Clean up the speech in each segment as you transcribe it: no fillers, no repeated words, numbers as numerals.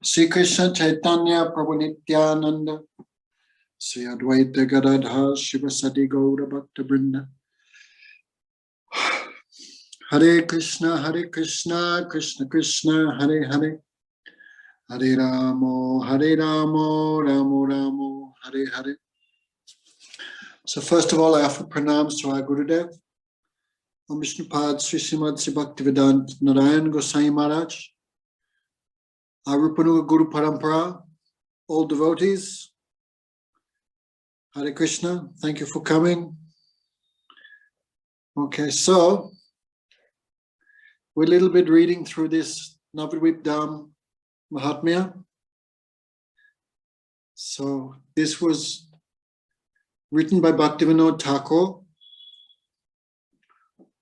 Sri Krishna Chaitanya Prabhu Nityananda, Sri Advaita Gadadha Shivasati Gaura Bhakta Vrinda. Hare Krishna, Krishna Krishna, Hare Hare, Hare Ramo, Ramo Ramo, Hare Hare. So first of all, I offer pranams to our Gurudev, Om Vishnupad Sri Srimad Sri Bhaktivedanta Narayan Gosai Maharaj, our Rupanuga Guru Parampara, all devotees. Hare Krishna, thank you for coming. Okay, so we're a little bit reading through this Nabadwip Dham Mahatmya. So this was written by Bhaktivinoda Thakur,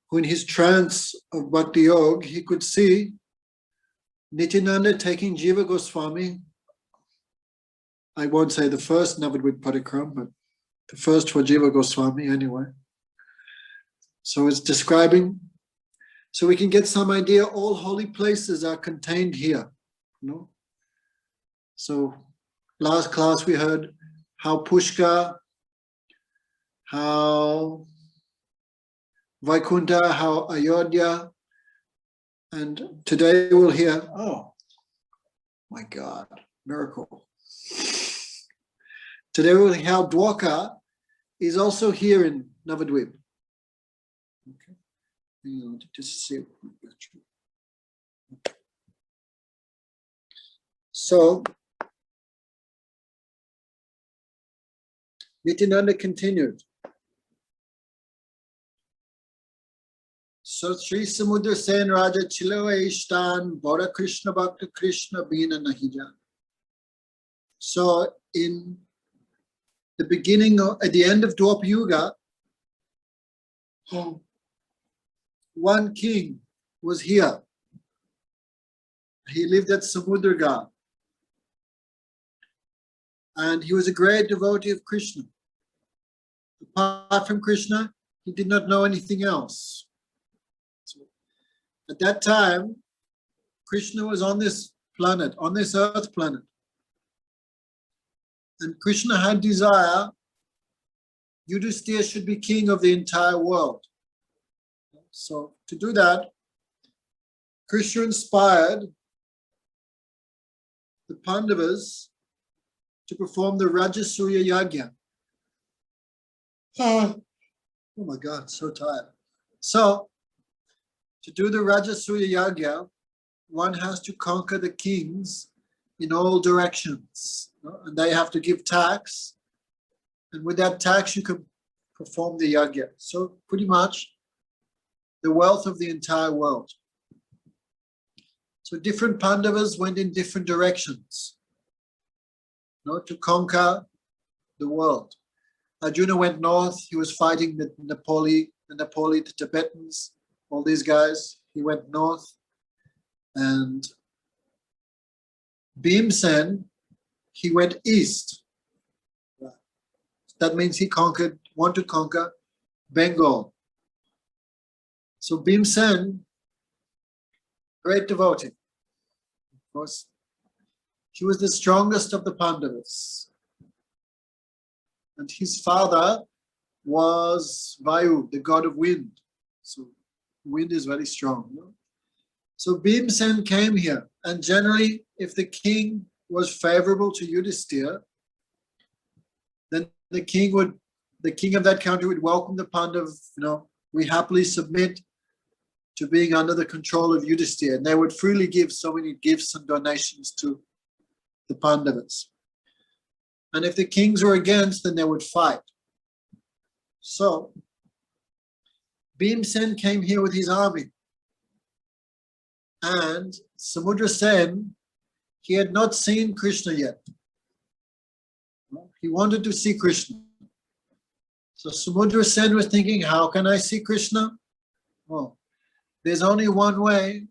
who in his trance of Bhakti Yoga, he could see Nityananda taking Jiva Goswami. I won't say the first Navadvip Parikram, but the first for Jiva Goswami anyway. So it's describing, so we can get some idea, all holy places are contained here. You know? So last class we heard how Pushkar, how Vaikunta, how Ayodhya, and today we'll hear, oh my God, miracle. Today we'll hear how Dwarka is also here in Navadvip. Okay, just see. So Nityananda continued. So Sri Samudra Sen Raja Chilo Ishtan Bora Krishna Bhakta Krishna Bina Nahijan. So in the beginning, at the end of Dwapara Yuga, one king was here. He lived at Samudragarh. And he was a great devotee of Krishna. Apart from Krishna, he did not know anything else. So at that time, Krishna was on this planet, on this earth planet. And Krishna had desire, Yudhisthira should be king of the entire world. So to do that, Krishna inspired the Pandavas to perform the Rajasuya Yagya. Oh my God, so tired. So to do the Rajasuya Yagya, one has to conquer the kings in all directions. And they have to give tax. And with that tax, you can perform the Yagya. So pretty much the wealth of the entire world. So different Pandavas went in different directions, to conquer the world. Arjuna went north. He was fighting the Nepali, the Tibetans, all these guys. He went north. And Bhimsen, he went east. That means he wanted to conquer Bengal. So Bhimsen, great devotee. Of course, he was the strongest of the Pandavas. And his father was Vayu, the god of wind. So wind is very strong. So Bhimsen came here. And generally, if the king was favorable to Yudhisthira, then the king of that country would welcome the Pandav, we happily submit to being under the control of Yudhisthira. And they would freely give so many gifts and donations to the Pandavas. And if the kings were against, then they would fight. So Bhimsen came here with his army. And Samudra Sen, he had not seen Krishna yet. He wanted to see Krishna. So Samudra Sen was thinking, how can I see Krishna? Well, there's only one way.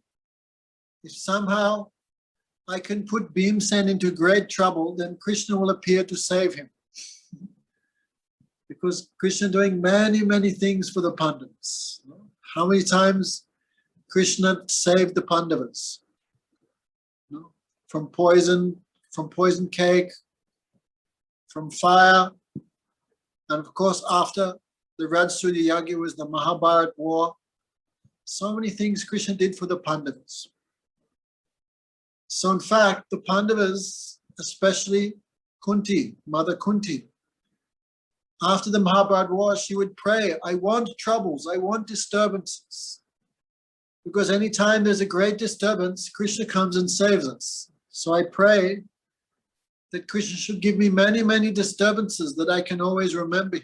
If somehow I can put Bhimsen into great trouble, then Krishna will appear to save him. Because Krishna doing many, many things for the Pandavas. How many times Krishna saved the Pandavas? from poison cake, from fire, and of course after the Rajasuya Yagya was the Mahabharata war. So many things Krishna did for the Pandavas. So in fact, the Pandavas, especially Kunti, Mother Kunti, after the Mahabharata war, she would pray, I want troubles, I want disturbances. Because anytime there's a great disturbance, Krishna comes and saves us. So I pray that Krishna should give me many, many disturbances that I can always remember.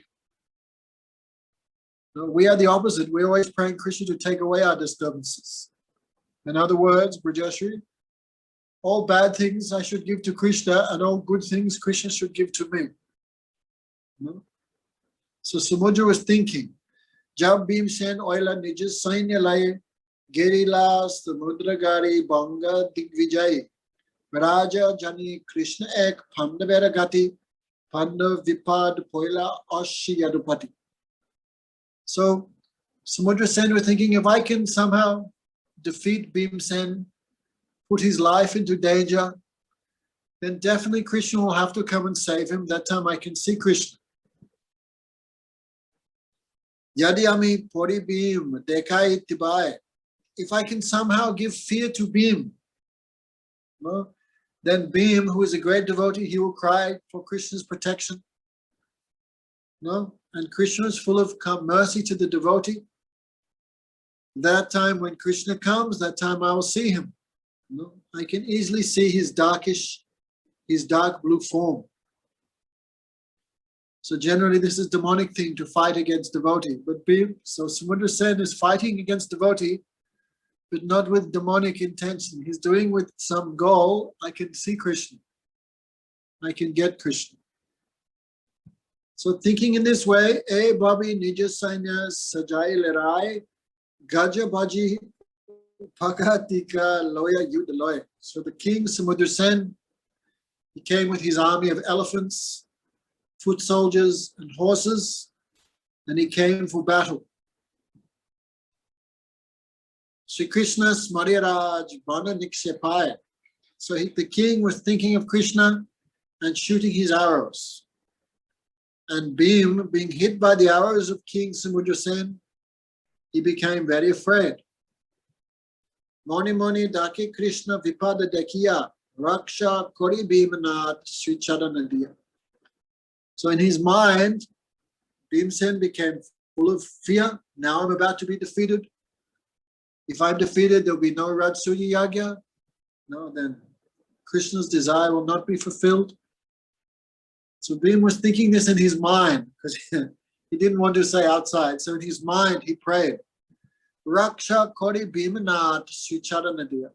We are the opposite. We're always praying Krishna to take away our disturbances. In other words, Brajeshri, all bad things I should give to Krishna and all good things Krishna should give to me. No? So Samudra was thinking, Jab Bhimsen Oila Nijas Sainya Lai Gerila Samudragari Banga Digvijay Raja Jani Krishna Ek Pandavera Gati Pandav Vipad Poila Ashi Yadupati. So Samudra Sen was thinking, if I can somehow defeat Bhimsen, put his life into danger, then definitely Krishna will have to come and save him. That time I can see Krishna. Yadi ami pori Bhim dekai tibai. If I can somehow give fear to Bhim, no, then Bhim, who is a great devotee, he will cry for Krishna's protection. No? And Krishna is full of mercy to the devotee. That time when Krishna comes, that time I will see him. No? I can easily see his dark blue form. So generally this is demonic thing to fight against devotee. But so Samudra Sen is fighting against devotee, but not with demonic intention. He's doing with some goal. I can see Krishna. I can get Krishna. So thinking in this way, E Babi Nija Sainya Sajai Lerai Gaja Baji Pakatika Loya Yudaloy. So the king Samudra Sen, he came with his army of elephants, foot soldiers and horses, and he came for battle. Sri Krishna Smariraj Bana Nikshepai. So the king was thinking of Krishna and shooting his arrows. And Bhim, being hit by the arrows of King Samudra Sen, he became very afraid. Moni Moni Daki Krishna Vipada Dekiya Raksha Kori Bhimanat Sri Charanadiya. So in his mind, Bhimsen became full of fear. Now I'm about to be defeated. If I'm defeated, there'll be no Rajasuya Yagya. No, then Krishna's desire will not be fulfilled. So Bhim was thinking this in his mind, because he didn't want to say outside. So in his mind, he prayed, Raksha Kori Bhimanath Sri Charanadiya.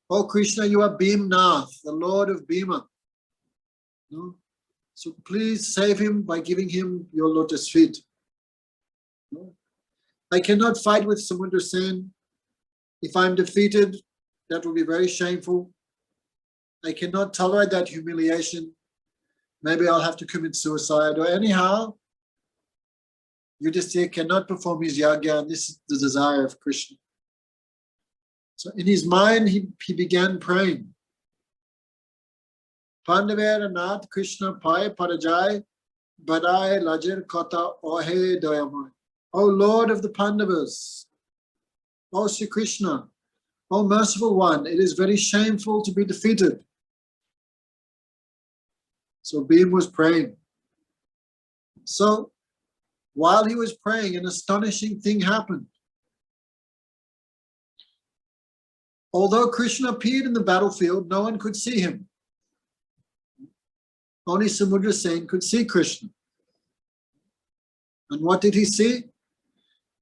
Oh Krishna, you are Bhimnath, the Lord of Bhima. No? So please save him by giving him your lotus feet. No? I cannot fight with Samudra Sen. If I'm defeated, that will be very shameful. I cannot tolerate that humiliation. Maybe I'll have to commit suicide, or anyhow, Yudhisthira cannot perform his yagya, and this is the desire of Krishna. So in his mind, he began praying. Pandavera Nath Krishna Pai Parajai Badai Lajir Kota Ohe Doyamai. O Lord of the Pandavas, O Sri Krishna, O merciful one, it is very shameful to be defeated. So Bhim was praying. So while he was praying, an astonishing thing happened. Although Krishna appeared in the battlefield, no one could see him. Only Samudra Sen could see Krishna. And what did he see?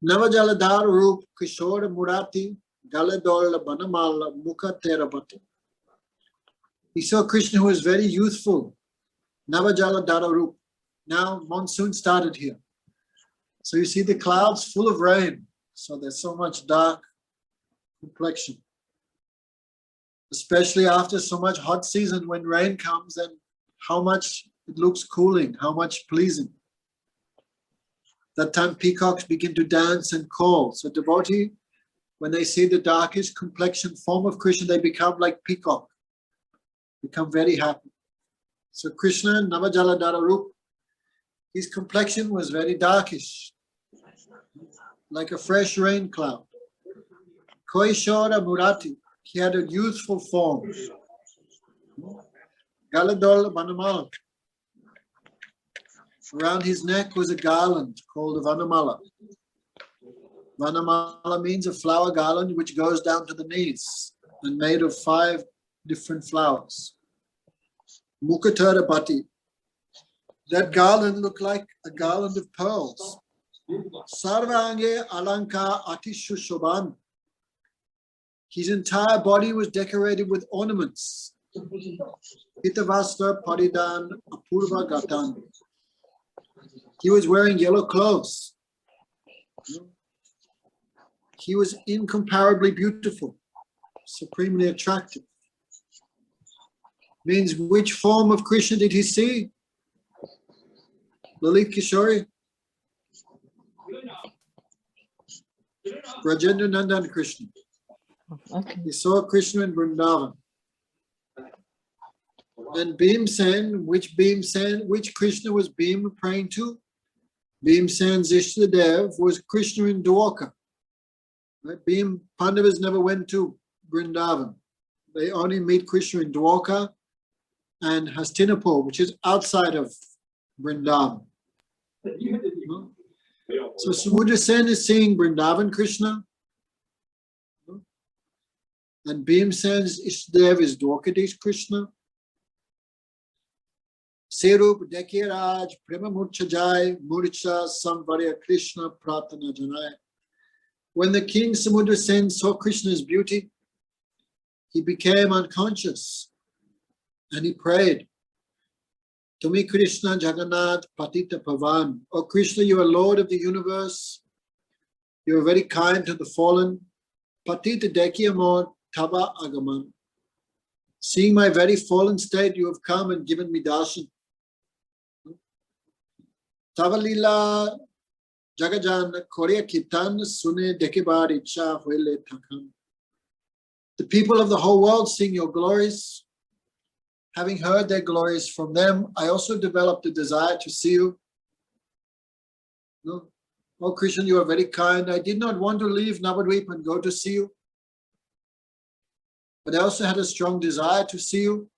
Navajaladhar Roop Kishore Murati Galadol Banamala Mukha Terabati. He saw Krishna, who was very youthful. Navajaladhara Roop. Now monsoon started here. So you see the clouds full of rain. So there's so much dark complexion. Especially after so much hot season, when rain comes, and how much it looks cooling, how much pleasing. That time peacocks begin to dance and call. So devotee, when they see the darkish complexion form of Krishna, they become like peacock. become very happy. So Krishna, Navajaladhara Rup, his complexion was very darkish, like a fresh rain cloud. Koishora Murati, he had a youthful form. Galadol Vanamal. Around his neck was a garland called a Vanamala. Vanamala means a flower garland which goes down to the knees and made of 5 different flowers. Mukatara Bhati. That garland looked like a garland of pearls. Sarvange Alanka Atishushoban. His entire body was decorated with ornaments. Pitavasta Paridan Apurva Gatan. He was wearing yellow clothes. He was incomparably beautiful, supremely attractive. Means which form of Krishna did he see? Lalit Kishori? Rajendra Nandan Krishna. Okay. He saw Krishna in Vrindavan. And Bhimsen, which Krishna was Bhima praying to? Bhimsen's Ishtadev was Krishna in Dwarka. Right? Pandavas never went to Vrindavan. They only meet Krishna in Dwarka and Hastinapur, which is outside of Vrindavan. So Samudra Sen is seeing Vrindavan Krishna. And Bhimsen's Ishtadev is Dwarkadish Krishna. Serup Dekiraj Prema Murcha Jai Murcha Samvarya Krishna Pratana Janai. When the king Samudra Sen saw Krishna's beauty, he became unconscious and he prayed, Tumi Krishna Jagannath Patita Pavan. Oh Krishna, you are Lord of the universe. You are very kind to the fallen. Patita Dekiyamor Tava Agaman. Seeing my very fallen state, you have come and given me darshan. Tavalila Jagajan Korea Kitan Sune Dekibari Cha Huele Takam. The people of the whole world sing your glories. Having heard their glories from them, I also developed a desire to see you. No? Oh Krishna, you are very kind. I did not want to leave Nabadwip and go to see you. But I also had a strong desire to see you.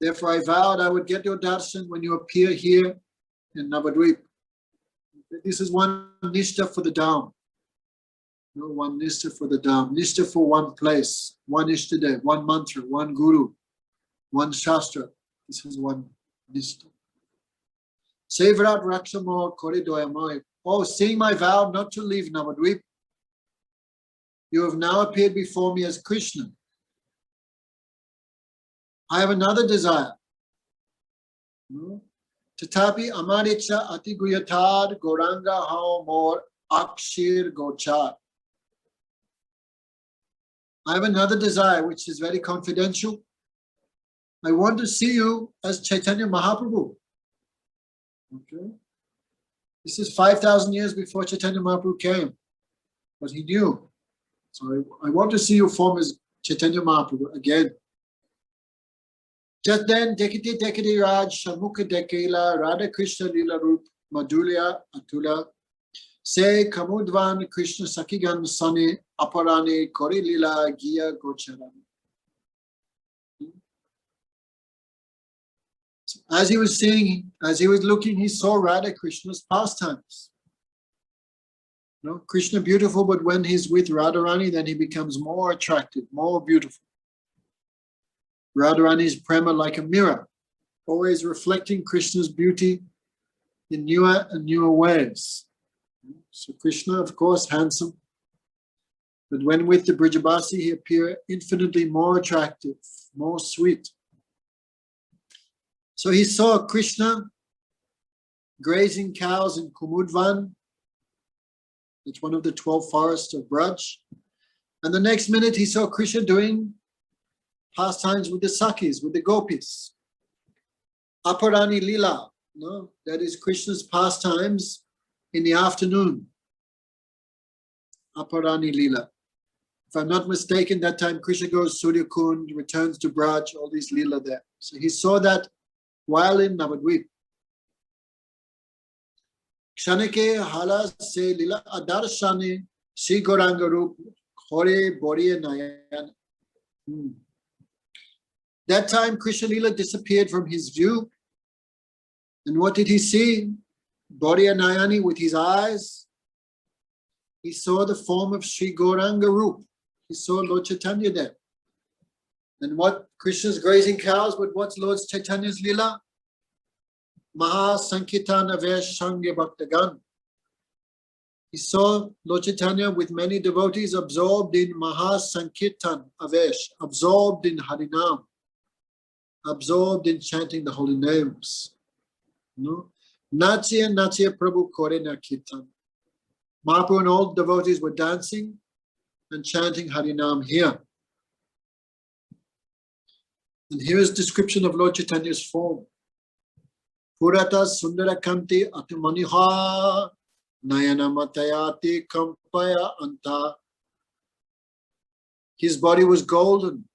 Therefore, I vowed I would get your darshan when you appear here in Nabadwip. This is one nishtha for the Dham. No, one nishtha for the Dham. Nishtha for one place, one ishtadev, one mantra, one guru, one shastra. This is one nishtha. Sevarat Rakshamo Koridoyamoy. Oh, seeing my vow not to leave Nabadwip, you have now appeared before me as Krishna. I have another desire. Tatapi Amaricha Ati Guyatad Gauranga Hao Mor Akshir Gochar. I have another desire which is very confidential. I want to see you as Chaitanya Mahaprabhu. Okay. This is 5,000 years before Chaitanya Mahaprabhu came, but he knew. So I want to see you form as Chaitanya Mahaprabhu again. Just then, Dekiti Raj, Shamukha Dekila, Radha Krishna Lila Rup, Madhulya Atula, Se Kamudvan Krishna Sakigan Sani, Aparani, Kori Lila, Giya Gocharani. As he was seeing, as he was looking, he saw Radha Krishna's pastimes. No, Krishna beautiful, but when he's with Radharani, then he becomes more attractive, more beautiful. Radharani's prema like a mirror, always reflecting Krishna's beauty in newer and newer ways. So Krishna, of course, handsome, but when with the Brijabasi, he appeared infinitely more attractive, more sweet. So he saw Krishna grazing cows in Kumudvan. It's one of the 12 forests of Braj. And the next minute he saw Krishna doing pastimes with the Sakis, with the gopis. Aparani Lila, no? That is Krishna's pastimes in the afternoon. Aparani Lila. If I'm not mistaken, that time Krishna goes Surya Kund, returns to Braj, all these lila there. So he saw that while in Nabadwip. Kshanike hala se lila adarshane Sri Gauranga Rup Hore Boriya Nayan. That time Krishna Lila disappeared from his view. And what did he see? Boriya Nayani with his eyes. He saw the form of Sri Gauranga Rup. He saw Lord Chaitanya there. And what? Krishna's grazing cows, but what's Lord Chaitanya's Lila? Maha Sankirtan Avesh Sangya Bhaktagan. He saw Lord Chaitanya with many devotees absorbed in Maha Sankirtan Avesh, absorbed in Harinam, absorbed in chanting the holy names. No? Natya Natya Prabhu Kore na Kirtan. Mahaprabhu and all devotees were dancing and chanting Harinam here. And here is description of Lord Chaitanya's form. Purata Sundara Kanti Atumaniha Nayana Matayati Kampaya Anta. His body was golden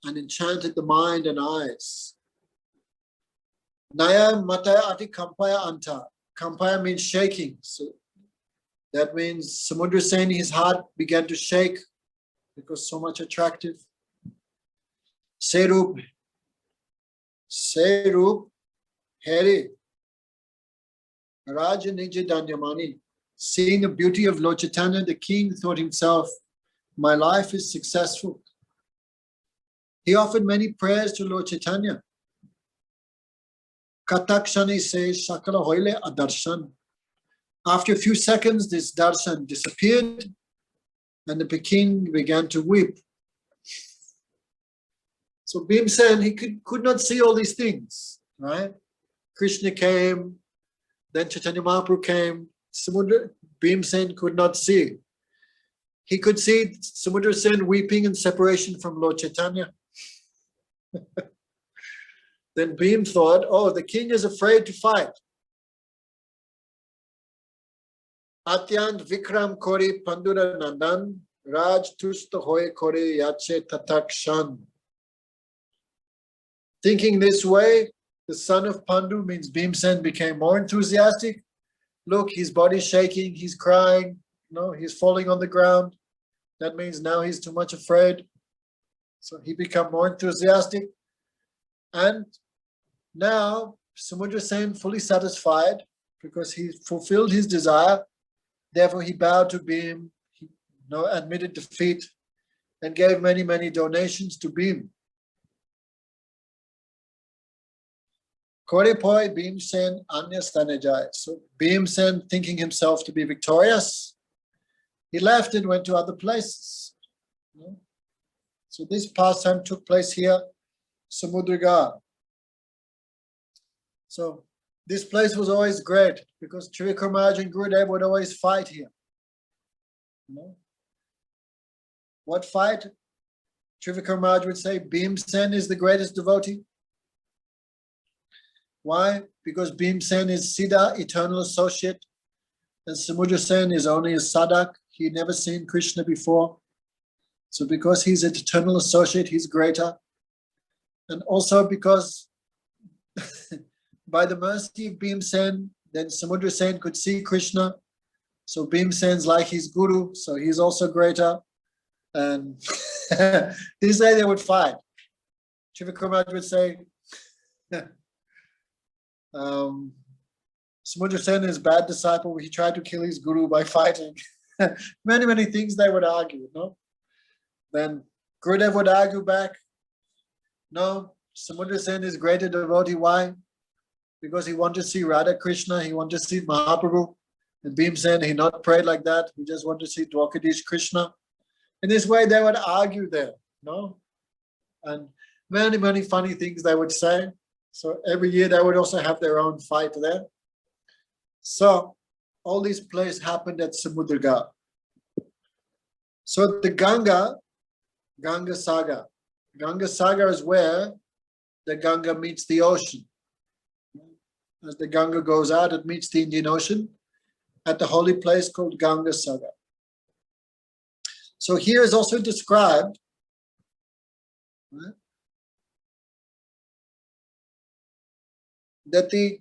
and enchanted the mind and eyes. Naya Matayati Kampaya Anta. Kampaya means shaking. So that means Samudra Sen, his heart began to shake because so much attractive. Serup Heri Raja Nija Danyamani. Seeing the beauty of Lord Chaitanya, the king thought himself, my life is successful. He offered many prayers to Lord Chaitanya. Katakshani says, Shakala Hoile Adarshan. After a few seconds, this darshan disappeared and the king began to weep. So Bhimsen, he could not see all these things, right? Krishna came, then Chaitanya Mahaprabhu came. Samudra, Bhimsen could not see. He could see Samudra Sen weeping in separation from Lord Chaitanya. Then Bhim thought, oh, the king is afraid to fight. Atyant Vikram Kori Pandura Nandan Raj Tusta Hoy Kori Yache Tatakshan. Thinking this way, the son of Pandu means Bhimsen became more enthusiastic. Look, his body's shaking, he's crying, he's falling on the ground. That means now he's too much afraid. So he became more enthusiastic. And now Samudra Sen fully satisfied because he fulfilled his desire. Therefore he bowed to Bhim, he admitted defeat and gave many, many donations to Bhim. Koripoi Bhimsen Anya Stanajai. So Bhimsen, thinking himself to be victorious, he left and went to other places. So this pastime took place here, Samudragarh. So this place was always great because Trivikramaraj and Gurudev would always fight here. What fight? Trivikramaraj would say, Bhimsen is the greatest devotee. Why? Because Bhimsen is Siddha, eternal associate, and Samudra Sen is only a sadhak. He never seen Krishna before. So because he's an eternal associate, he's greater. And also because by the mercy of Bhimsen, then Samudra Sen could see Krishna. So Bhimsen's like his guru, so he's also greater. And this way they would fight. Trivikramaraj would say, Samudra Sen is bad disciple. He tried to kill his guru by fighting. Many, many things they would argue, Then Gurudev would argue back. No, Samudra Sen is greater devotee. Why? Because he wanted to see Radha Krishna, he wanted to see Mahaprabhu. And Bhimsen, he not prayed like that. He just wanted to see Dwarkadish Krishna. In this way, they would argue there, And many, many funny things they would say. So every year they would also have their own fight there. So all these plays happened at Samudragarh. So the Gangasagar is where the Ganga meets the ocean. As the Ganga goes out, it meets the Indian Ocean at the holy place called Gangasagar. So here is also described, right, that the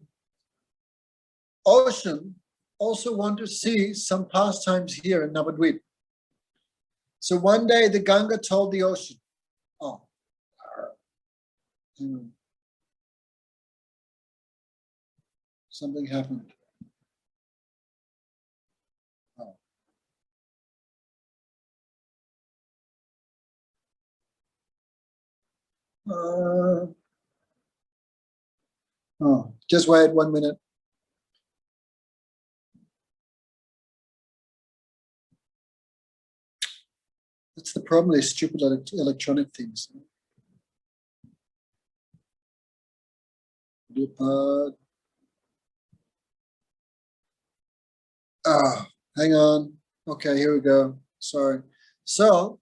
ocean also want to see some pastimes here in Nabadwip. So one day the Ganga told the ocean, oh, something happened. Just wait 1 minute. That's the problem, these stupid electronic things. Hang on. Okay, here we go. Sorry. So,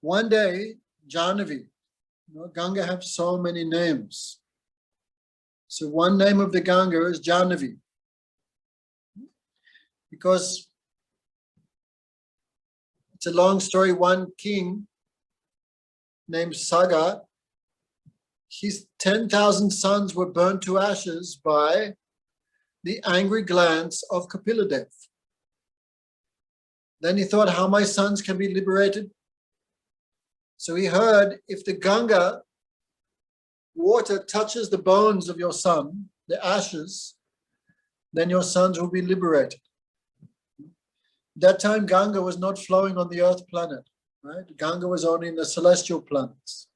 one day, Jahnavi, Ganga has so many names. So one name of the Ganga is Jahnavi. Because it's a long story, one king named Saga, his 10,000 sons were burnt to ashes by the angry glance of Kapiladev. Then he thought, how my sons can be liberated? So he heard, if the Ganga water touches the bones of your son, the ashes, then your sons will be liberated. That time Ganga was not flowing on the earth planet, right? Ganga was only in the celestial planets.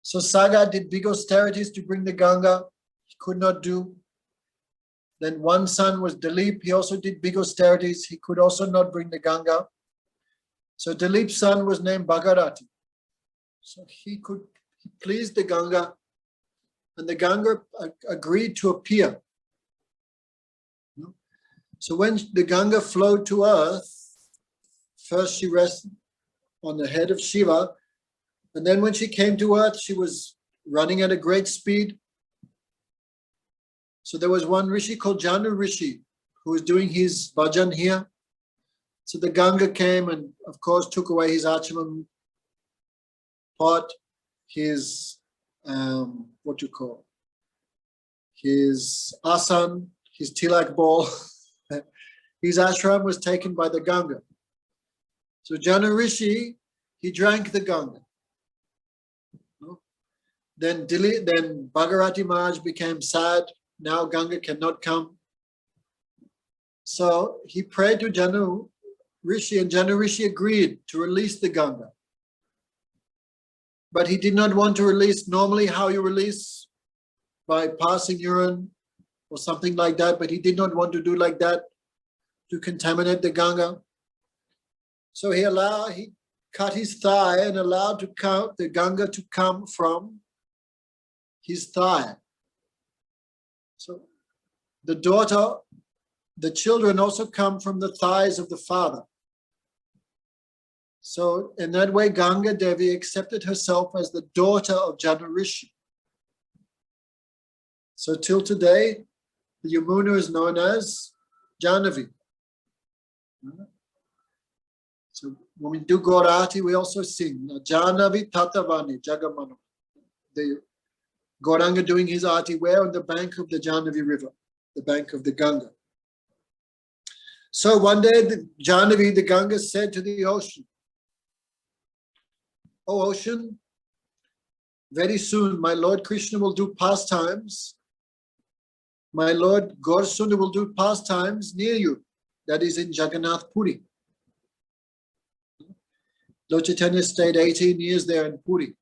So Saga did big austerities to bring the Ganga. He could not do. Then one son was Dilip. He also did big austerities. He could also not bring the Ganga. So Dilip's son was named Bhagirati. So he pleased the Ganga, and the Ganga agreed to appear. So when the Ganga flowed to earth, first she rested on the head of Shiva, and then when she came to earth, she was running at a great speed. So there was one Rishi called Janu Rishi who was doing his bhajan here. So the Ganga came and, of course, took away his achaman pot, his, his asan, his tilak ball. His ashram was taken by the Ganga. So Janu Rishi, he drank the Ganga. Then Bhagirati Maharaj became sad. Now Ganga cannot come. So he prayed to Janu Rishi, and Janu Rishi agreed to release the Ganga. But he did not want to release normally how you release, by passing urine or something like that, but he did not want to do like that to contaminate the Ganga. So he cut his thigh and allowed the Ganga to come from his thigh. So the children also come from the thighs of the father. So in that way, Ganga Devi accepted herself as the daughter of Janu Rishi. So till today, the Yamuna is known as Jahnavi. So when we do Gaurati, we also sing Jahnavi Tatavani Jagamanu. The Gauranga doing his arti where? On the bank of the Jahnavi river, the bank of the Ganga. So one day the Jahnavi, the Ganga, said to the ocean, "Oh ocean, very soon my Lord Krishna will do pastimes. My Lord Gaurasundara will do pastimes near you, that is in Jaganatha-Puri." Lord Chaitanya stayed 18 years there in Puri.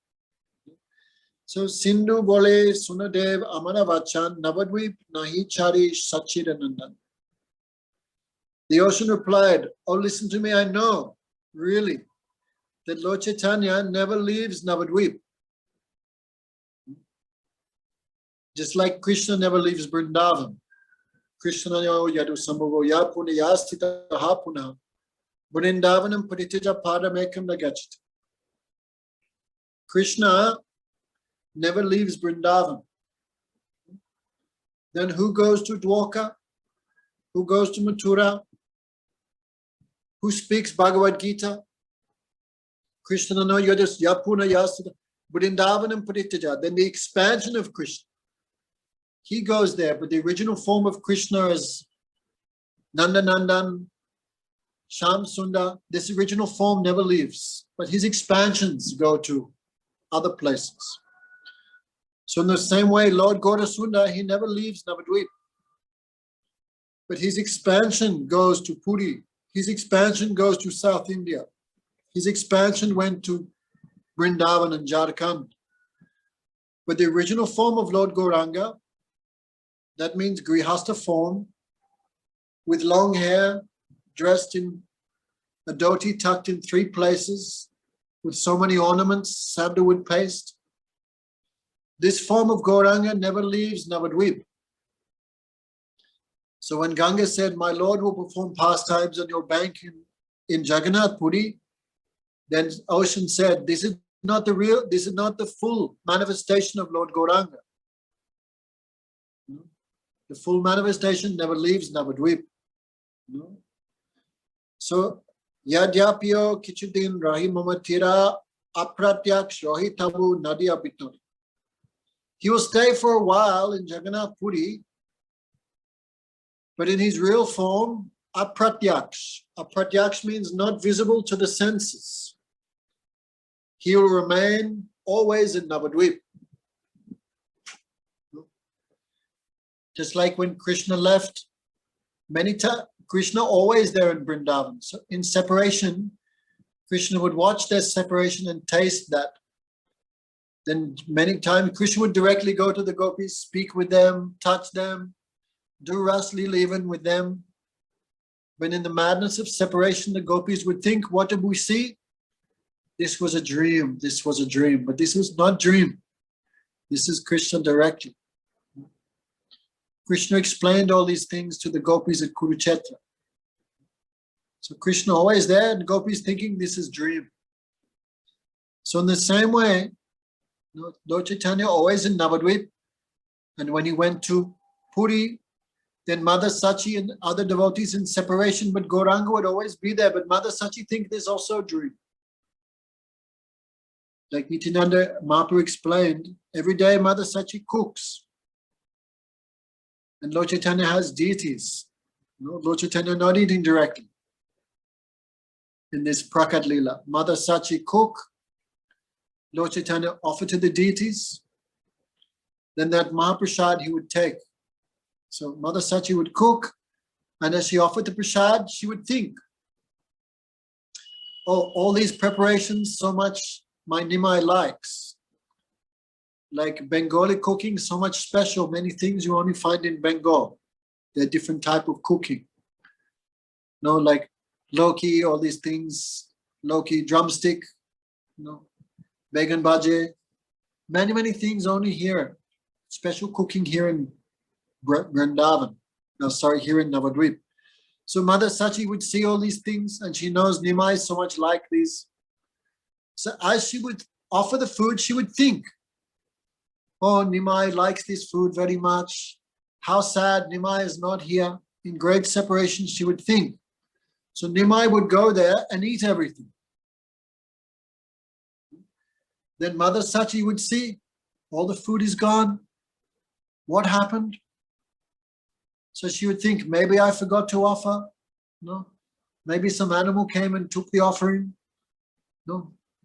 So Sindhu bole Sunadev Amana Vachan Nabadwip Nahi Chari Sachidanandan. The ocean replied, "Oh, listen to me, I know, really, that Lord Chaitanya never leaves Nabadwip. Just like Krishna never leaves Vrindavan. Krishna yadu sambhavo ya puna yastita ha puna. Vrindavanam paritija padamekam nagachit." Krishna never leaves Vrindavan. Then who goes to Dwarka? Who goes to Mathura? Who speaks Bhagavad Gita? Krishna no yadus yapuna yasada Vrindavanam Parittaja. Then the expansion of Krishna. He goes there, but the original form of Krishna is Nandanandan, Sham Sundar. This original form never leaves, but his expansions go to other places. So in the same way, Lord Gaurasundara, he never leaves Nabadwip. But his expansion goes to Puri. His expansion goes to South India. His expansion went to Vrindavan and Jharkhand. But the original form of Lord Gauranga, that means Grihastha form, with long hair, dressed in a dhoti tucked in 3 places, with so many ornaments, sandalwood paste. This form of Gauranga never leaves Nabadwip. So when Ganga said, my Lord will perform pastimes on your bank in Jaganatha-Puri, then ocean said, this is not the full manifestation of Lord Gauranga. The full manifestation never leaves Nabadwip. So, Yadyapyo Kichudin Rahi Mamatira Apratyaksh Rohi Tabu Nadia Bitnori. He will stay for a while in Jagannath-Puri, but in his real form, Apratyaksh. Apratyaksh means not visible to the senses. He will remain always in Nabadwip. Just like when Krishna left, many times, Krishna always there in Vrindavan. So in separation, Krishna would watch their separation and taste that. Then many times Krishna would directly go to the gopis, speak with them, touch them, do rasa-lila even with them. When in the madness of separation, the gopis would think, what did we see? This was a dream, this was a dream. But this was not dream. This is Krishna directly. Krishna explained all these things to the gopis at Kurukshetra. So Krishna always there and gopis thinking this is dream. So in the same way, Lord Chaitanya always in Nabadwip, and when he went to Puri, then Mother Sachi and other devotees in separation, but Gauranga would always be there. But Mother Sachi think there's also a dream. Like Nityananda Mahaprabhu explained, every day Mother Sachi cooks. And Lord Chaitanya has deities. Lord Chaitanya not eating directly. In this Prakat Lila, Mother Sachi cook, Lord Chaitanya offer to the deities, then that Mahaprasad he would take. So Mother Sachi would cook, and as she offered the prasad, she would think, oh, all these preparations, so much my Nimai likes. Like Bengali cooking, so much special, many things you only find in Bengal. They're different type of cooking. Like Loki, all these things, Loki, drumstick, Began Bhaje, many things only here. Special cooking here in Vrindavan. Here in Nabadwip. So Mother Sachi would see all these things and she knows Nimai is so much like these. So as she would offer the food, she would think, oh, Nimai likes this food very much. How sad Nimai is not here. In great separation, she would think. So Nimai would go there and eat everything. Then Mother Sachi would see, all the food is gone. What happened? So she would think, maybe I forgot to offer. Maybe some animal came and took the offering.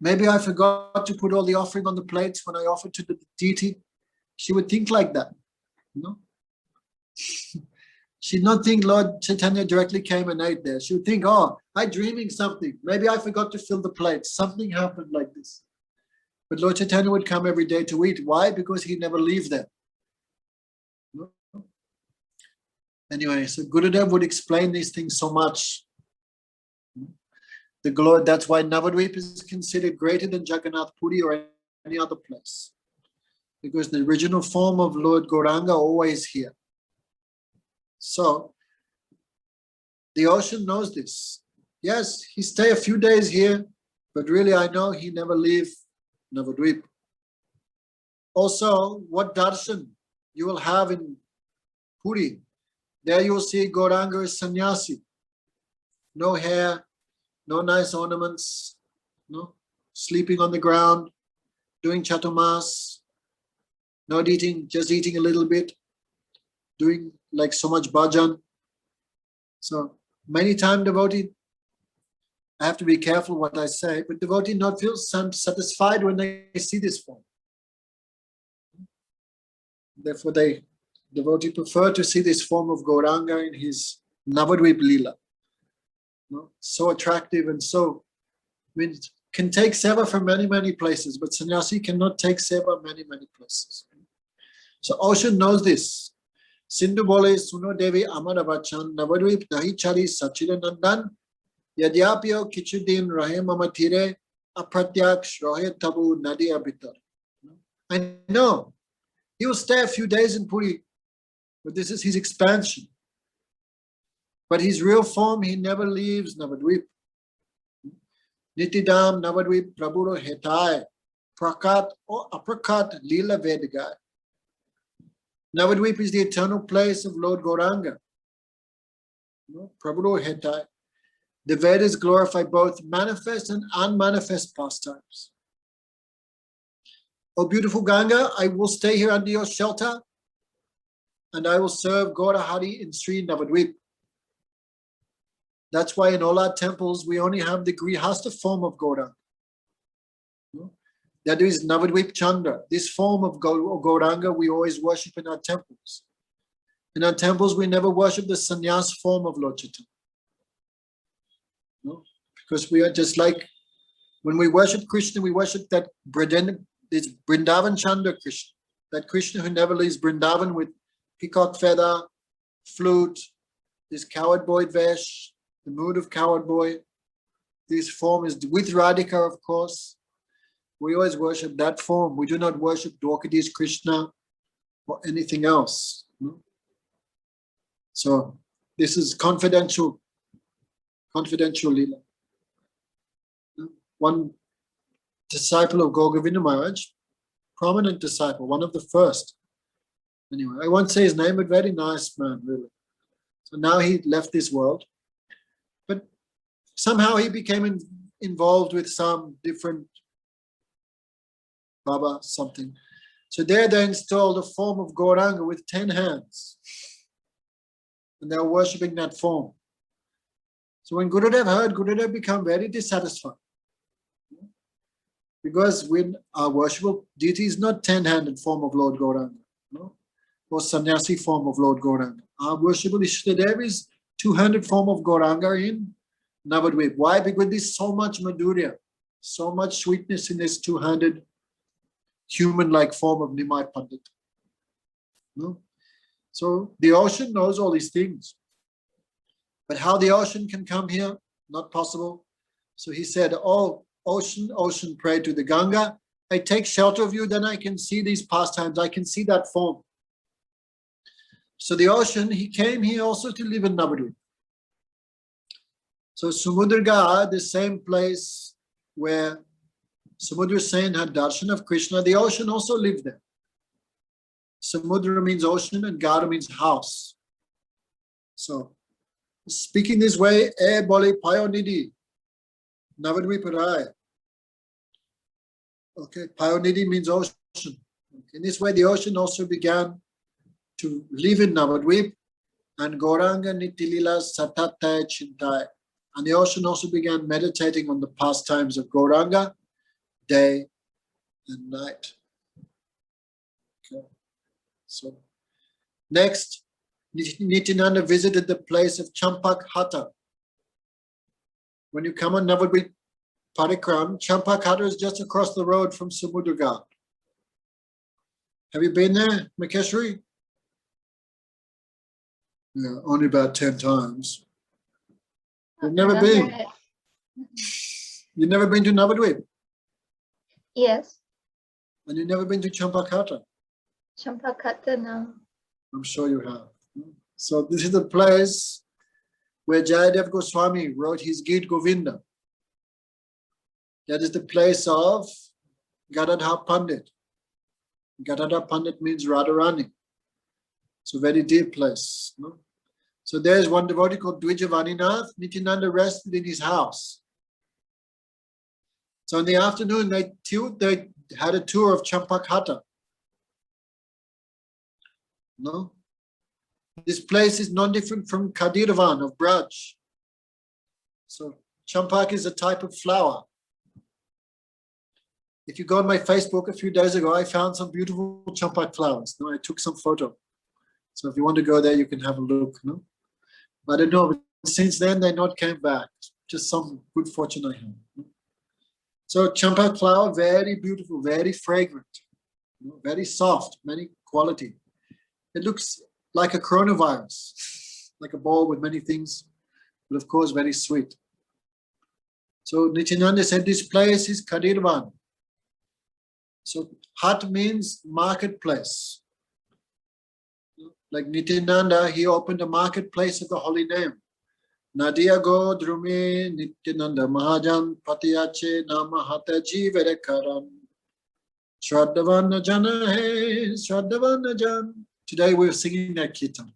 Maybe I forgot to put all the offering on the plates when I offered to the deity. She would think like that. She'd not think Lord Chaitanya directly came and ate there. She would think, oh, I'm dreaming something. Maybe I forgot to fill the plates. Something happened like this. But Lord Chaitanya would come every day to eat. Why? Because he never leave there. Anyway, so Gurudev would explain these things so much. That's why Nabadwip is considered greater than Jagannath-Puri or any other place. Because the original form of Lord Gauranga always here. So, the ocean knows this. Yes, he stay a few days here, but really I know he never leave Nabadwip. Also, what darshan you will have in Puri. There you will see Gauranga is sannyasi. No hair, no nice ornaments, no, sleeping on the ground, doing chatumas, not eating, just eating a little bit, doing like so much bhajan. So many times devotee, I have to be careful what I say, but devotee not feel satisfied when they see this form. Therefore, devotee prefer to see this form of Gauranga in his Nabadwip Lila. No? So attractive and so, can take seva from many, many places, but sannyasi cannot take seva many, many places. So Ocean knows this. Sindhu bole suno devi amar avachan Nabadwip nahi chari sachidanandan yadyapyo kichudin rahe mamatire Apratyaksh rohe tabu nadi abitar. I know he will stay a few days in Puri, but this is his expansion. But his real form, he never leaves Nabadwip. Nitidam Nabadwip Prabhuro Hetai Prakat or Aprakat Lila Vedagai. Nabadwip is the eternal place of Lord Gauranga. Prabhuro Hetai. The Vedas glorify both manifest and unmanifest pastimes. Oh beautiful Ganga, I will stay here under your shelter and I will serve Gaurahari in Sri Nabadwip. That's why in all our temples, we only have the Grihastha form of Gauranga. That is Navadvip Chandra. This form of Gauranga we always worship in our temples. In our temples, we never worship the sannyas form of Lord Chaitanya. Because we are just like, when we worship Krishna, we worship that this Vrindavan Chandra Krishna. That Krishna who never leaves Vrindavan with peacock feather, flute, this coward boy vesh, the mood of coward boy. This form is with Radhika, of course. We always worship that form. We do not worship Dwaukadi's Krishna or anything else. So this is confidential lila. One disciple of Gaur Govinda Maharaj, prominent disciple, one of the first. Anyway, I won't say his name, but very nice man, really. So now he left this world. But somehow he became involved with some different Baba something. So there they installed a form of Gauranga with 10 hands. And they were worshipping that form. So when Gurudev heard, Gurudev became very dissatisfied. Because when our worshipable deity is not 10-handed form of Lord Gauranga, or sannyasi form of Lord Gauranga. Our worshipable Ishtadev is 2-handed form of Gauranga in Navadvip. Why? Because there's so much madhurya, so much sweetness in this 2-handed human-like form of Nimai Pandit. So the ocean knows all these things. But how the ocean can come here? Not possible. So he said, oh, ocean, ocean, pray to the Ganga. I take shelter of you, then I can see these pastimes. I can see that form. So the ocean, he came here also to live in Nabadwip. So Samudragarh, the same place where Samudra Sen had darshan of Krishna, the ocean also lived there. Samudra means ocean and Gara means house. So speaking this way, E bole payonidi, Navadvip Rai. Okay, payonidi means ocean. In this way, the ocean also began to live in Navadvip, and Gauranga Nitilila Satataya Chintai. And the ocean also began meditating on the pastimes of Gauranga, day and night. Okay. So next, Nityananda visited the place of Champahati. When you come on Navadvip Parikram, Champahati is just across the road from Samudragarh. Have you been there, Makeshri? Yeah, only about 10 times. You've never been? You've never been to Nabadwip? Yes. And you've never been to Champahati? Champahati, no. I'm sure you have. So this is the place where Jayadev Goswami wrote his Gita Govinda. That is the place of Gadadhar Pandit. Gadadhar Pandit means Radharani. It's a very deep place. So there's one devotee called Dvijavaninath. Nityananda rested in his house. So in the afternoon, they had a tour of Champahati. No? This place is non different from Kadiravan of Braj. So champak is a type of flower. If you go on my Facebook a few days ago, I found some beautiful champak flowers. No, I took some photo. So if you want to go there, you can have a look. No? I don't know, but since then they not came back. Just some good fortune I had. No? So champak flower, very beautiful, very fragrant, very soft, many quality. It looks like a coronavirus, like a ball with many things, but of course very sweet. So Nityananda said this place is Kadirvan. So Hat means marketplace. Like Nityananda, he opened a marketplace of the holy name. Nadia go drume Nityananda Mahajan Patiyache Nama Hataji Verekaram. Shraddhavana Jana He Shraddhavana Jan. Today we're singing that kirtan.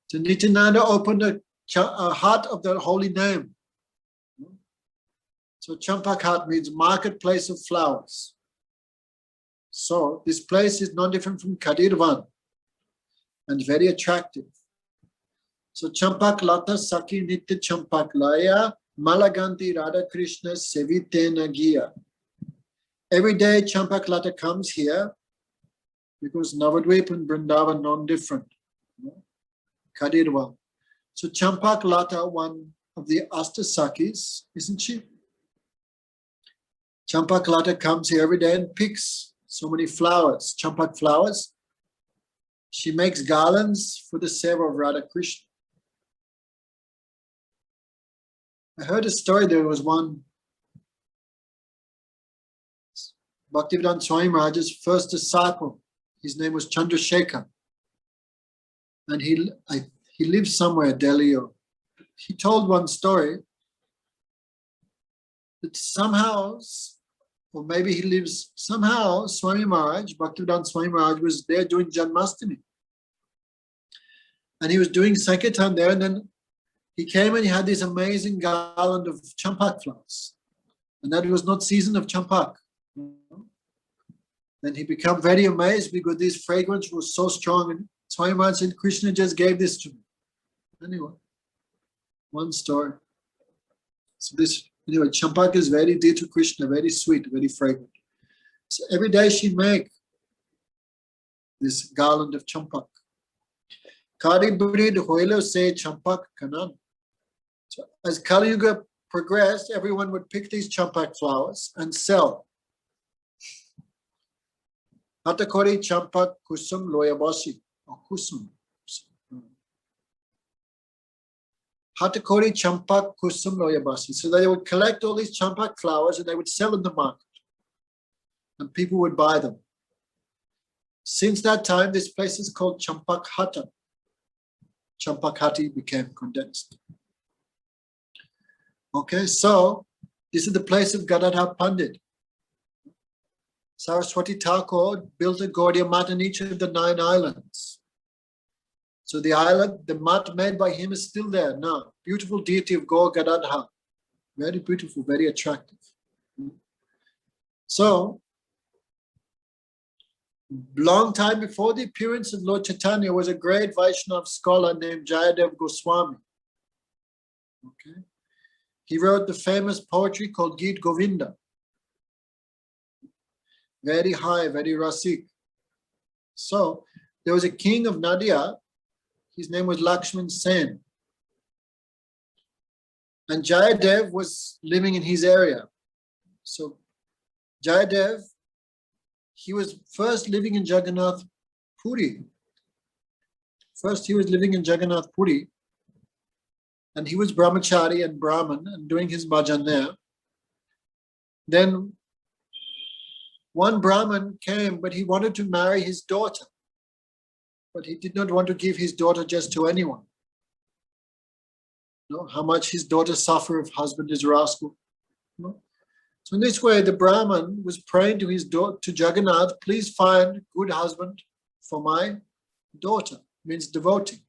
So Nityananda opened a heart of the holy name. So Champahati means marketplace of flowers. So this place is not different from Kadirvan and very attractive. So Champak Lata Saki Nitya Champak Laya Malaganti Radha Krishna Sevite Nagia. Every day Champak Lata comes here because Nabadwip and Vrindavan non-different. Kadirvan. So Champak Lata, one of the Astasakis, isn't she? Champak Lata comes here every day and picks so many flowers, champak flowers. She makes garlands for the seva of Radha Krishna. I heard a story, there was one Bhaktivedanta Swami Maharaj's first disciple. His name was Chandrasekhar. And he lived somewhere, Delhi. He told one story that somehow, or maybe he lives, somehow Swami Maharaj, Bhaktivedanta Swami Maharaj was there doing Janmashtami. And he was doing Sankirtan there, and then he came and he had this amazing garland of champak flowers. And that was not season of champak. Then he became very amazed because this fragrance was so strong. And Swami Maharaj said, Krishna just gave this to me. Anyway, one story. So anyway, champak is very dear to Krishna, very sweet, very fragrant. So every day she make this garland of champak. Kari Brid Hoilo say champak kanan. So as Kali Yuga progressed, everyone would pick these champak flowers and sell. Hatakori champak kusum loyabasi, or kusum. Hatakori champak kusum loyabasi. So they would collect all these champak flowers and they would sell in the market. And people would buy them. Since that time, this place is called Champakhata. Champahati became condensed. Okay, so this is the place of Gadadhar Pandit. Saraswati Thakur built a Gaudiya Mat in each of the 9 islands. So the island, the mat made by him is still there now. Beautiful deity of Gaur Gadadhar. Very beautiful, very attractive. So, long time before the appearance of Lord Chaitanya was a great Vaishnava scholar named Jayadev Goswami. Okay. He wrote the famous poetry called Geet Govinda. Very high, very rasik. So, there was a king of Nadia. His name was Lakshman Sen. And Jayadev was living in his area. So, Jayadev, he was first living in Jaganatha-Puri. First, he was living in Jaganatha-Puri. And he was brahmachari and Brahman and doing his bhajan there. Then one Brahman came, but he wanted to marry his daughter. But he did not want to give his daughter just to anyone. You know, how much his daughter suffer if husband is rascal. You know? So in this way, the Brahman was praying to his daughter, to Jagannath, please find good husband for my daughter, means devotee.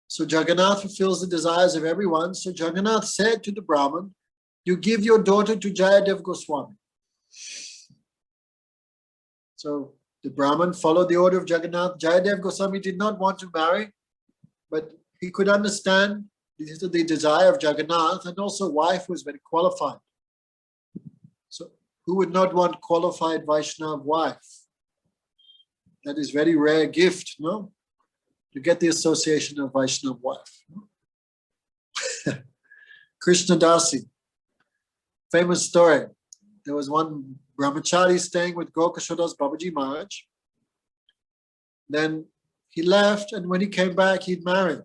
So Jagannath fulfills the desires of everyone. So Jagannath said to the Brahman, you give your daughter to Jayadev Goswami. So the Brahmin followed the order of Jagannath. Jayadev Goswami did not want to marry, but he could understand the desire of Jagannath, and also wife was very qualified. So who would not want qualified Vaishnava wife? That is very rare gift, no? To get the association of Vaishnava wife. No? Krishna Dasi, famous story. There was one brahmachari staying with Gokashodas Babaji Maharaj. Then he left, and when he came back, he'd married.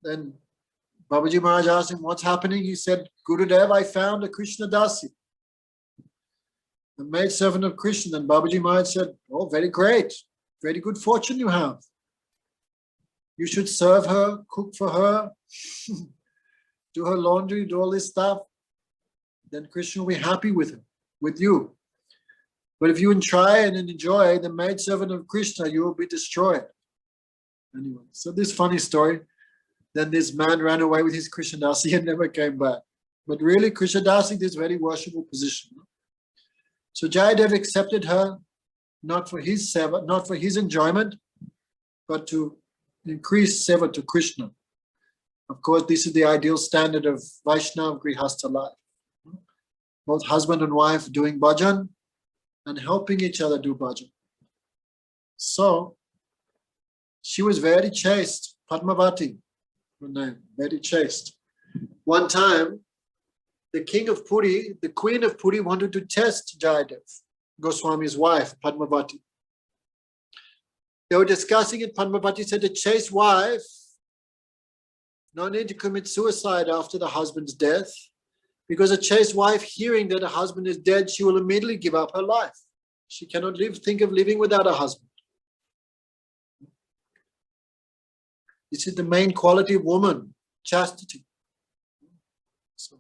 Then Babaji Maharaj asked him, what's happening? He said, Gurudev, I found a Krishna Dasi, a maidservant of Krishna. And Babaji Maharaj said, oh, very great. Very good fortune you have. You should serve her, cook for her, do her laundry, do all this stuff. Then Krishna will be happy with her, with you. But if you try and enjoy the maidservant of Krishna, you will be destroyed. Anyway, so this funny story. Then this man ran away with his Krishnadasi and never came back. But really, Krishnadasi, this very worshipful position. So Jayadev accepted her, not for his seva, not for his enjoyment, but to increase seva to Krishna. Of course, this is the ideal standard of Vaishnava Grihastha life. Both husband and wife doing bhajan and helping each other do bhajan. So she was very chaste, Padmavati, her name, very chaste. One time, the king of Puri, the queen of Puri wanted to test Jayadev, Goswami's wife, Padmavati. They were discussing it. Padmavati said, a chaste wife, no need to commit suicide after the husband's death, because a chaste wife, hearing that her husband is dead, she will immediately give up her life. She cannot think of living without a husband. This is the main quality of woman, chastity. So,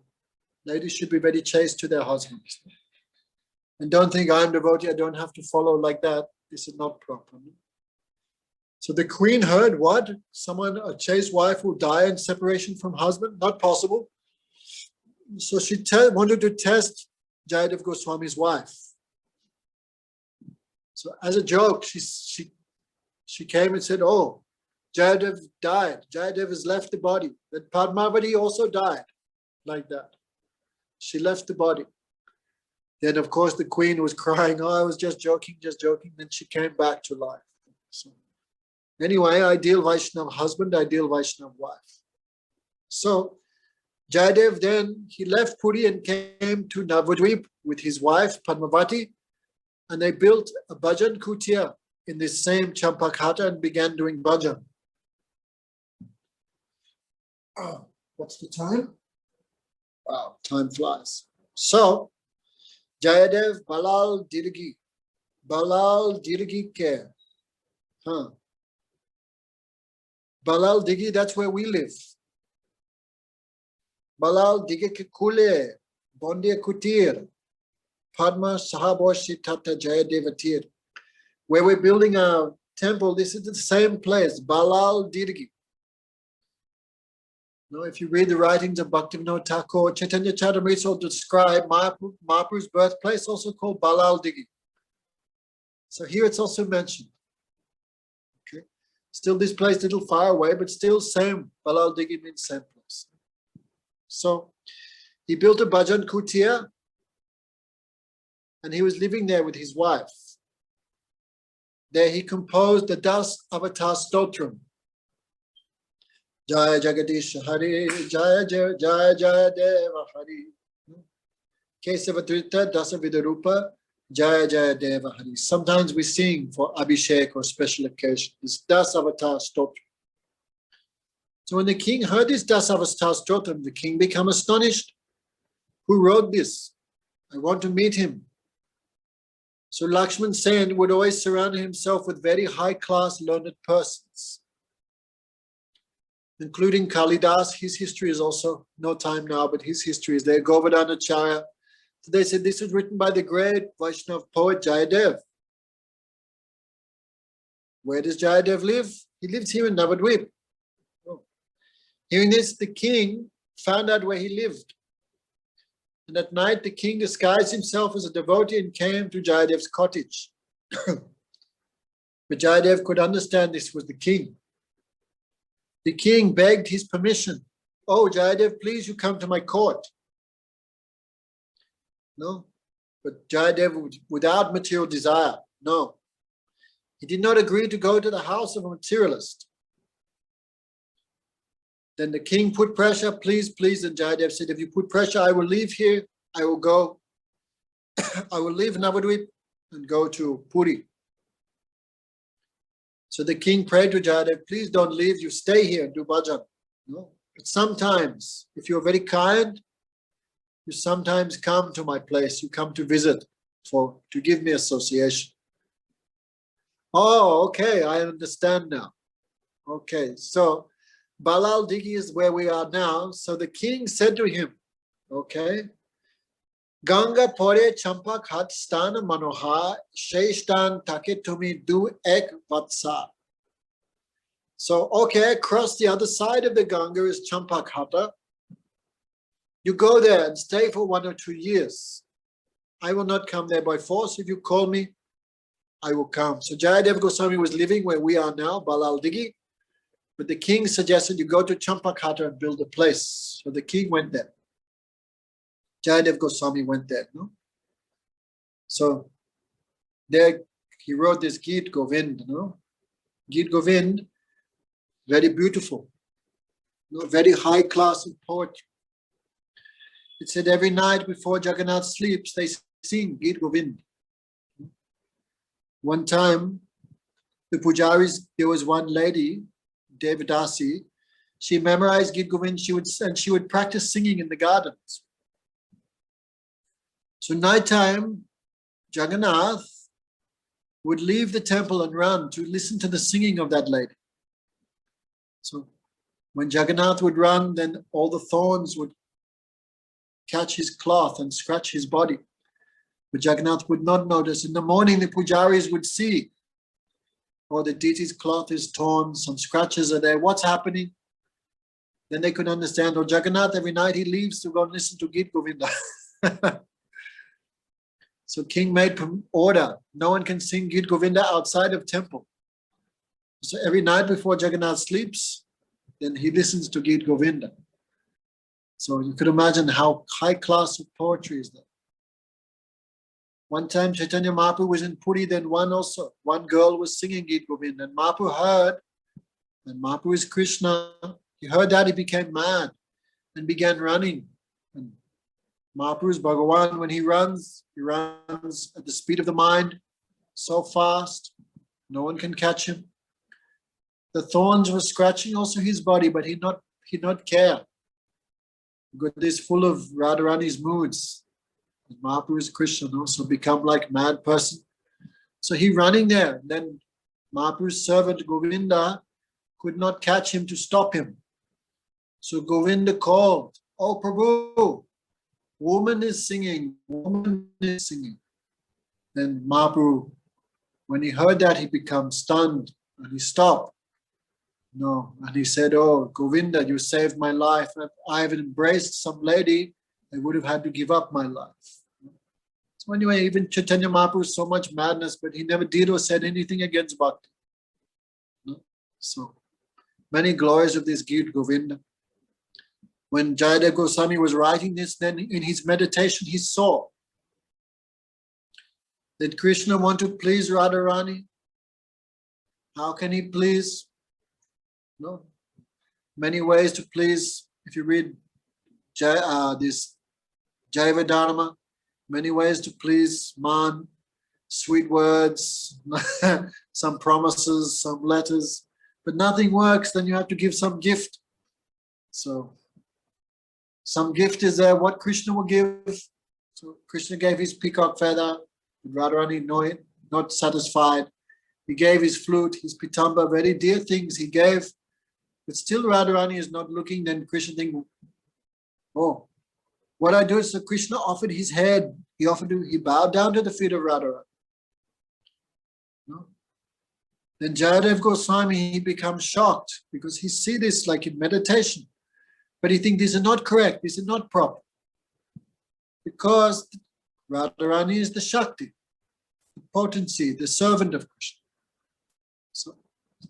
ladies should be very chaste to their husbands. And don't think I'm devotee, I don't have to follow like that. This is not proper. So the queen heard what? A chaste wife will die in separation from husband? Not possible. So she wanted to test Jayadev Goswami's wife. So as a joke, she came and said, oh, Jayadev died. Jayadev has left the body. Then Padmavati also died like that. She left the body. Then, of course, the queen was crying, oh, I was just joking, just joking. Then she came back to life. So, anyway, ideal Vaishnava husband, ideal Vaishnava wife. So, Jayadev then, he left Puri and came to Nabadwip with his wife, Padmavati, and they built a bhajan kutia in this same Champahati and began doing bhajan. Oh, what's the time? Wow, time flies. So, Jayadev Balal Dirgi Ke. Balal Digi, that's where we live. Balal Digi Ke Kule, Bondia Kutir, Padma Sahaboshi Tata Jayadevatir. Where we're building a temple, this is the same place, Balal Dirgi. Now, if you read the writings of Bhaktivinoda Thakur, Chaitanya Charitamrita describe Mahaprabhu's birthplace, also called Balal Digi. So here it's also mentioned. Okay, still this place a little far away, but still same. Balal Digi means same place. So he built a bhajan kutia, and he was living there with his wife. There he composed the Das Avatar Stotram. Jaya Jagadish Hari, Jaya Jaya Jaya Jaya Deva Hari. Kesavadrita Dasa Vidarupa, Jaya Jaya Deva Hari. Sometimes we sing for Abhishek or special occasion. It's Das Avatar Stotram. So when the king heard this Das Avatar Stotram, the king became astonished. Who wrote this? I want to meet him. So Lakshman Sen would always surround himself with very high-class learned persons, including Kalidas. His history is also, no time now, but his history is there. Govardhanacharya. So they said this was written by the great Vaishnava poet Jayadev. Where does Jayadev live? He lives here in Nabadwip. Oh. Hearing this, the king found out where he lived. And at night, the king disguised himself as a devotee and came to Jayadev's cottage. But Jayadev could understand this was the king. The king begged his permission. Oh, Jayadev, please, you come to my court. No, but Jayadev, without material desire, no. He did not agree to go to the house of a materialist. Then the king put pressure, please, please, and Jayadev said, if you put pressure, I will leave here, I will go, I will leave Nabadwip and go to Puri. So the king prayed to Jayadev, please don't leave, you stay here and do bhajan. No? But sometimes, if you're very kind, you sometimes come to my place, you come to visit to give me association. Oh, okay, I understand now. Okay, so Balal Digi is where we are now. So the king said to him, okay, Ganga pore champak hat stana manoha sheshtan take tumi du ek vatsa. So, okay, across the other side of the Ganga is Champakhata. You go there and stay for 1 or 2 years. I will not come there by force. If you call me, I will come. So Jayadev Goswami was living where we are now, Balal Digi. But the king suggested you go to Champakhata and build a place. So the king went there. Jayadev Goswami went there. No? So there he wrote this Geet Govind. No? Geet Govind, very beautiful, no? Very high class of poetry. It said every night before Jagannath sleeps, they sing Geet Govind. One time, the pujaris, there was one lady, Devadasi, she memorized Geet Govind, she would practice singing in the gardens. So nighttime, Jagannath would leave the temple and run to listen to the singing of that lady. So when Jagannath would run, then all the thorns would catch his cloth and scratch his body. But Jagannath would not notice. In the morning, the pujaris would see, oh, the deity's cloth is torn, some scratches are there, what's happening? Then they could understand, oh, Jagannath, every night he leaves to go and listen to Geet Govinda. So king made order, no one can sing Geet Govinda outside of temple. So every night before Jagannath sleeps, then he listens to Geet Govinda. So you could imagine how high class of poetry is that. One time Chaitanya Mahaprabhu was in Puri, then one girl was singing Geet Govinda, and Mahaprabhu heard, and Mahaprabhu is Krishna, he heard that, he became mad and began running. And Mahaprabhu is Bhagavan, when he runs at the speed of the mind, so fast, no one can catch him. The thorns were scratching also his body, but he not care. Because this full of Radharani's moods. Mahaprabhu is Krishna, also become like mad person. So he running there. Then Mahaprabhu's servant Govinda could not catch him to stop him. So Govinda called, oh Prabhu, woman is singing, woman is singing. Then Mahaprabhu, when he heard that, he became stunned and he stopped. No, and he said, oh, Govinda, you saved my life. If I had embraced some lady, I would have had to give up my life. So anyway, even Chaitanya Mahaprabhu, so much madness, but he never did or said anything against bhakti. No? So many glories of this Geet Govinda. When Jayadev Goswami was writing this, then in his meditation, he saw that Krishna wanted to please Radharani. How can he please? No, many ways to please. If you read this Jaiva Dharma, many ways to please man, sweet words, some promises, some letters, but nothing works, then you have to give some gift. So some gift is there, what Krishna will give. So Krishna gave his peacock feather, Radharani not satisfied. He gave his flute, his pitamba, very dear things he gave. But still Radharani is not looking, then Krishna thinks, oh, what I do is, so Krishna offered his head, he bowed down to the feet of Radharani. No? Then Jayadev Goswami, he becomes shocked because he see this like in meditation. But he thinks this is not correct, this is not proper. Because Radharani is the Shakti, the potency, the servant of Krishna. So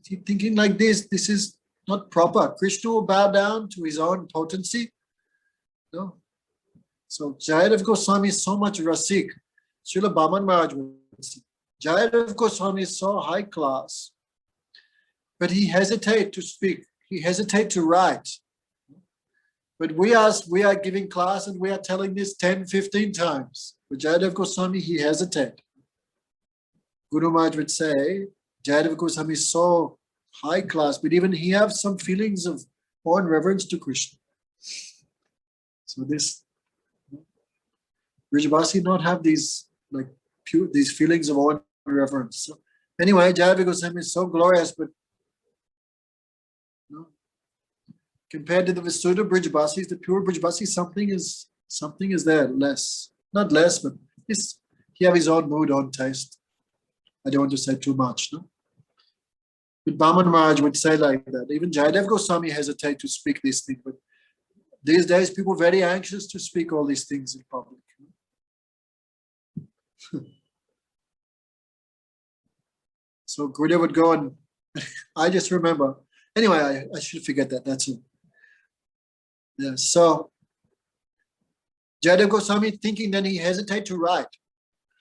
he's thinking like this is not proper. Krishna will bow down to his own potency. No. So Jayadev Goswami is so much rasik. Srila Bhaman Maharaj would say, Jayadev Goswami is so high class, but he hesitates to speak. He hesitates to write. But we are giving class and we are telling this 10, 15 times. But Jayadev Goswami, he hesitates. Guru Maharaj would say, Jayadev Goswami is so high class, but even he has some feelings of awe and reverence to Krishna. So this Brijavasi not have these like pure these feelings of awe and reverence. So anyway, Jayadev Goswami is so glorious, but compared to the Visuddha Brijavasis, the pure Brijavasi, something is there less, not less, but he have his own mood, own taste. I don't want to say too much, no. But Bhaman Maharaj would say like that. Even Jayadev Goswami hesitate to speak these things, but these days people are very anxious to speak all these things in public. So Gurudev would go and I just remember. Anyway, I should forget that. That's it. Yeah. So Jayadev Goswami thinking, then he hesitate to write.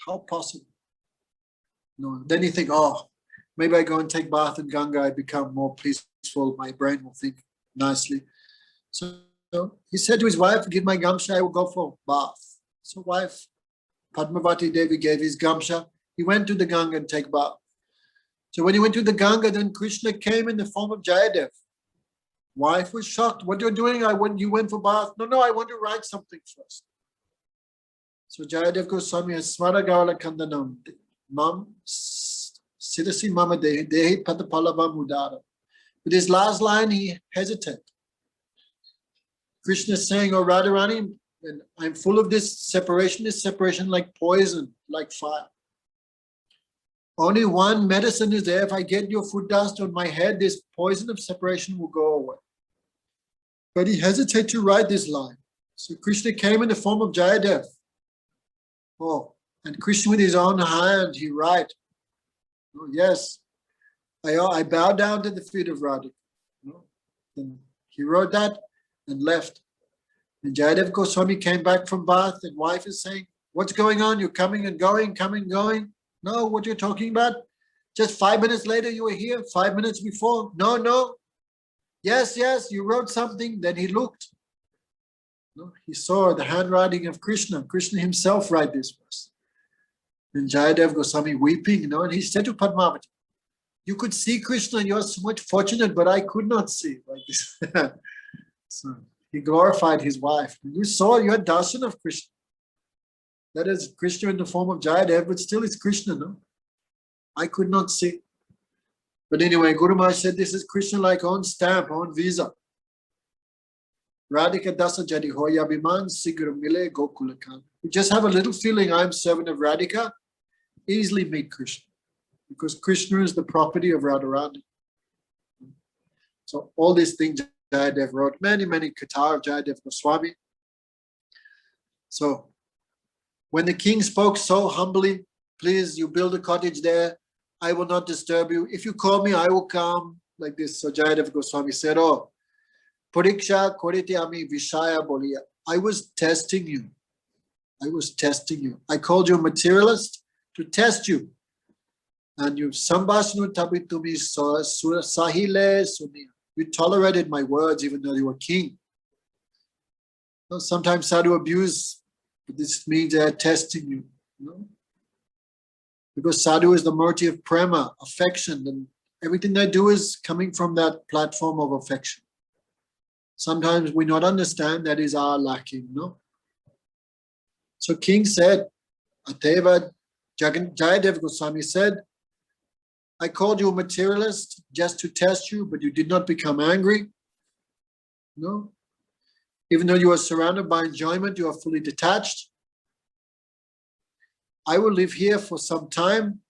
How possible? No. Then he think, oh, maybe I go and take bath in Ganga. I become more peaceful. My brain will think nicely. So he said to his wife, "Give my gamsha. I will go for bath." So wife Padmavati Devi gave his gamsha. He went to the Ganga and take bath. So when he went to the Ganga, then Krishna came in the form of Jayadev. Wife was shocked. What you're doing? You went for bath. No, I want to write something first. So Jayadev Goswami has Smaragala Kandanam. Mam Sidasi Mama Dehi Patapalava Mudara. With his last line, he hesitated. Krishna is saying, "Oh Radharani, I'm full of this separation like poison, like fire. Only one medicine is there. If I get your foot dust on my head, this poison of separation will go away." But he hesitated to write this line. So Krishna came in the form of Jayadev. Oh, and Krishna with his own hand, he write, "Oh, yes, I bow down to the feet of Radha." And he wrote that and left. And Jayadev Goswami came back from bath, and wife is saying, "What's going on? You're coming and going, coming and going. No, what you're talking about? Just 5 minutes later you were here, 5 minutes before. No. Yes, you wrote something." Then he looked. No, he saw the handwriting of Krishna. Krishna himself write this verse. And Jayadev Goswami weeping, and he said to Padmavati, "You could see Krishna, you're so much fortunate, but I could not see," like this. So he glorified his wife. You saw your darshan of Krishna. That is Krishna in the form of Jayadev, but still it's Krishna, no? I could not see. But anyway, Guru Maharaj said this is Krishna like on stamp, on visa. Radhika Dasa Jadi Hoya Biman Sigur Mile Gokulakan. You just have a little feeling I'm servant of Radhika, easily meet Krishna. Because Krishna is the property of Radharani. So all these things Jayadev wrote, many Kathas of Jayadev Goswami. So when the king spoke so humbly, "Please, you build a cottage there. I will not disturb you. If you call me, I will come," like this. So Jayadev Goswami said, "Oh, Pariksha Korite Ami Vishaya Bolia. I was testing you. I called you a materialist to test you. And you Sambhashnu Tabitumi Sahile Sunia. You tolerated my words even though you were king." Well, sometimes sadhu abuse. This means they are testing you, because sadhu is the murti of prema, affection, and everything they do is coming from that platform of affection. Sometimes we not understand that is our lacking, no? So king said, Ateva Jayadev Goswami said, "I called you a materialist just to test you, but you did not become angry. No. Even though you are surrounded by enjoyment, you are fully detached. I will live here for some time,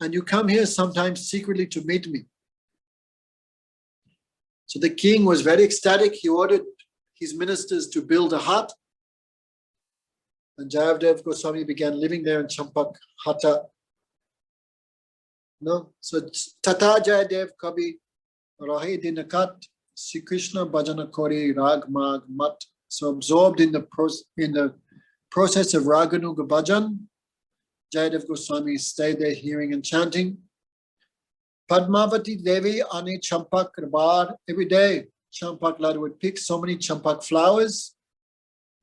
and you come here sometimes secretly to meet me." So the king was very ecstatic. He ordered his ministers to build a hut. And Jayadev Goswami began living there in Champahati. No? So Tata Jayadev Kabi Rahi Dinakat Sri Krishna Bhajana Kori Rag Mag Mat. So absorbed in the process of Raganuga Bhajan, Jayadev Goswami stayed there hearing and chanting. Padmavati Devi Ani Champak Rabar. Every day Champak Lada would pick so many champak flowers,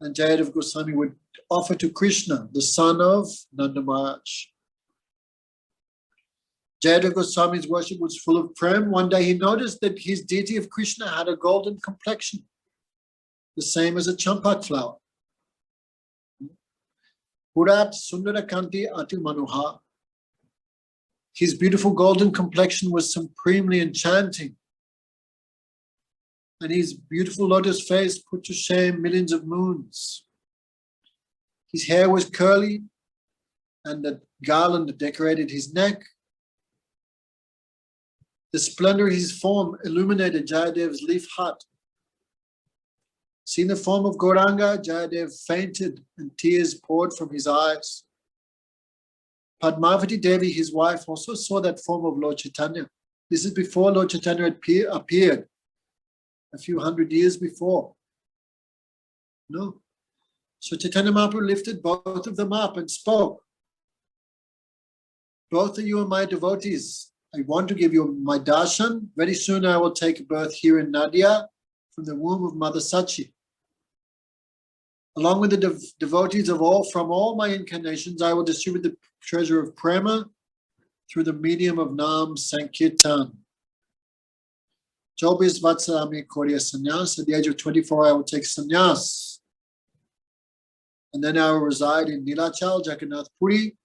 and Jayadev Goswami would offer to Krishna, the son of Nanda Maharaj. Jayadev Goswami's worship was full of prem. One day he noticed that his deity of Krishna had a golden complexion, the same as a champak flower. Purat Sundara Kanti Ati Manoha. His beautiful golden complexion was supremely enchanting. And his beautiful lotus face put to shame millions of moons. His hair was curly, and the garland decorated his neck. The splendor of his form illuminated Jayadev's leaf hut. Seeing the form of Gauranga, Jayadev fainted and tears poured from his eyes. Padmavati Devi, his wife, also saw that form of Lord Chaitanya. This is before Lord Chaitanya appeared, a few hundred years before. No. So Chaitanya Mahaprabhu lifted both of them up and spoke. Both of you are my devotees. I want to give you my darshan. Very soon I will take birth here in Nadia from the womb of Mother Sachi. Along with the devotees from all my incarnations, I will distribute the treasure of prema through the medium of Nam Sankirtan. Chobis Vatsalami Korya Sannyas. At the age of 24, I will take sannyas. And then I will reside in Nilachal, Jaganatha-Puri.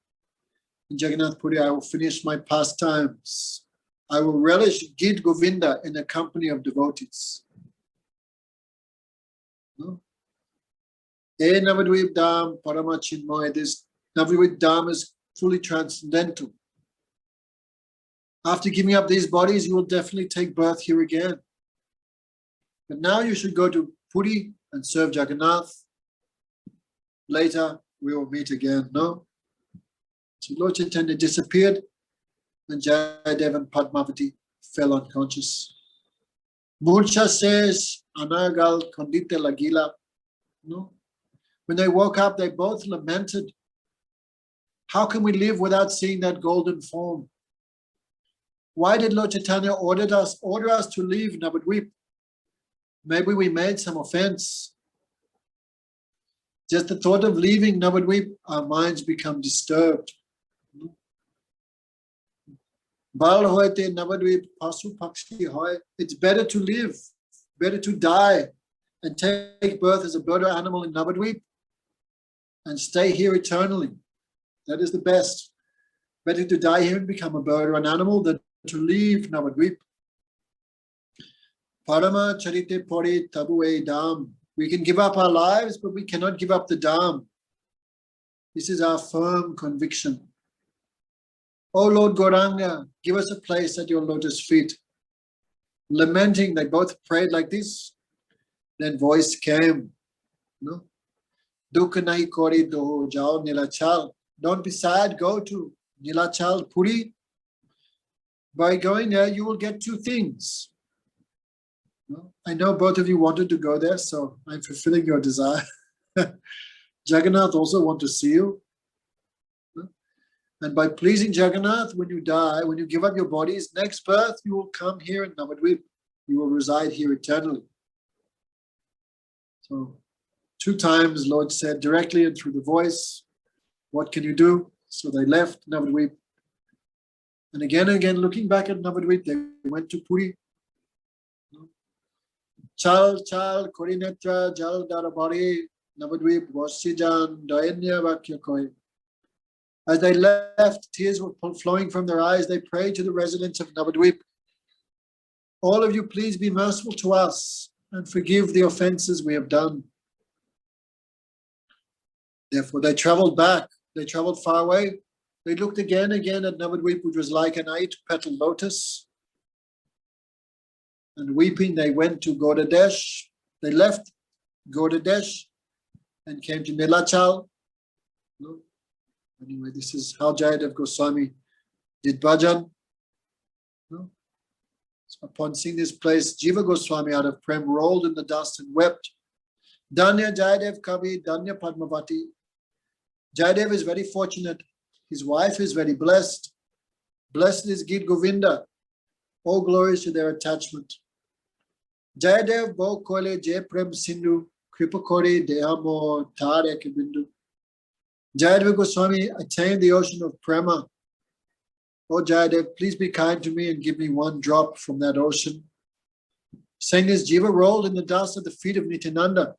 In Jaganatha-Puri, I will finish my pastimes. I will relish Gid Govinda in the company of devotees. No? Nabadwip Dham Parama Chinmoy. This Nabadwip Dham is fully transcendental. After giving up these bodies, you will definitely take birth here again. But now you should go to Puri and serve Jagannath. Later, we will meet again, no? So Lord Chaitanya disappeared, and Jayadev and Padmavati fell unconscious. Murcha says, Anagal Kondita Lagila. No? When they woke up, they both lamented. How can we live without seeing that golden form? Why did Lord Chaitanya order us to leave Nabadwip? Maybe we made some offense. Just the thought of leaving Nabadwip, our minds become disturbed. It's better to live, better to die and take birth as a bird or animal in Nabadwip and stay here eternally. That is the best. Better to die here and become a bird or an animal than to leave Nabadwip. Parama charite pori tabue dam. We can give up our lives, but we cannot give up the Dham. This is our firm conviction. Oh Lord Gauranga, give us a place at your lotus feet. Lamenting, they both prayed like this. Then voice came. No? Dukha nahi kori do jao Nilachal. Don't be sad, go to Nilachal Puri. By going there, you will get two things. No? I know both of you wanted to go there, so I'm fulfilling your desire. Jagannath also wants to see you. No? And by pleasing Jagannath, when you die, when you give up your bodies, next birth, you will come here in Nabadwip. You will reside here eternally. So 2 times Lord said directly and through the voice, what can you do? So they left Nabadwip. And again, looking back at Nabadwip, they went to Puri. Chal, Korinetra, Jal, Darabari, Nabadwip, Vasijan, Dayanya, Vakyakoi. As they left, tears were flowing from their eyes. They prayed to the residents of Nabadwip. All of you, please be merciful to us and forgive the offenses we have done. Therefore, they traveled back. They traveled far away. They looked again at Nabadwip, which was like an 8-petal lotus. And weeping, they went to Gaudadesh. They left Gaudadesh and came to Nilachal. No? Anyway, this is how Jayadev Goswami did bhajan. No? So upon seeing this place, Jiva Goswami out of prem rolled in the dust and wept. Danya Jayadev Kavi, Danya Padmavati. Jayadev is very fortunate. His wife is very blessed. Blessed is Gita Govinda. All glories to their attachment. Jayadev Bo Kole Jay Prem Sindhu Kripakori Dehamo Tare Bindu. Jayadev Goswami attained the ocean of Prema. Oh Jayadev, please be kind to me and give me one drop from that ocean. Saying this, Jiva rolled in the dust at the feet of Nityananda.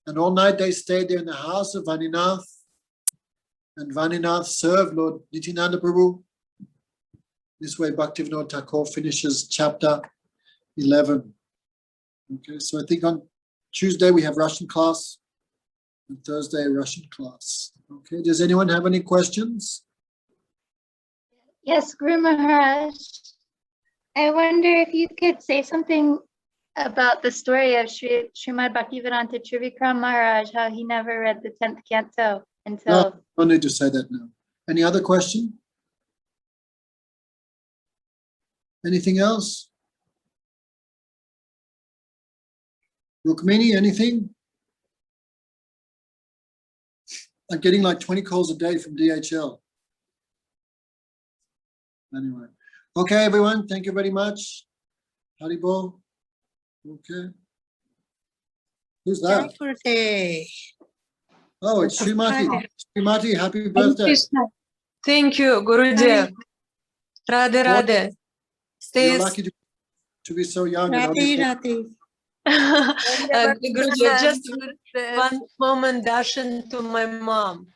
And all night they stayed there in the house of Vaninath. And Vaninath served Lord Nityananda Prabhu. This way Bhaktivinoda Thakur finishes chapter 11. Okay, so I think on Tuesday we have Russian class. And Thursday Russian class. Okay, does anyone have any questions? Yes, Guru Maharaj. I wonder if you could say something about the story of Srimad Bhaktivedanta Trivikram Maharaj, how he never read the 10th canto until... No, don't need to say that now. Any other question? Anything else? Rukmini, anything? I'm getting like 20 calls a day from DHL. Anyway. Okay, everyone. Thank you very much. Haribol. Okay. Who's that? Oh, it's Srimati. Srimati, happy birthday. Thank you, Guruji. Radhe Radhe. You're lucky to be so young. Guruji, just one moment, darshan to my mom.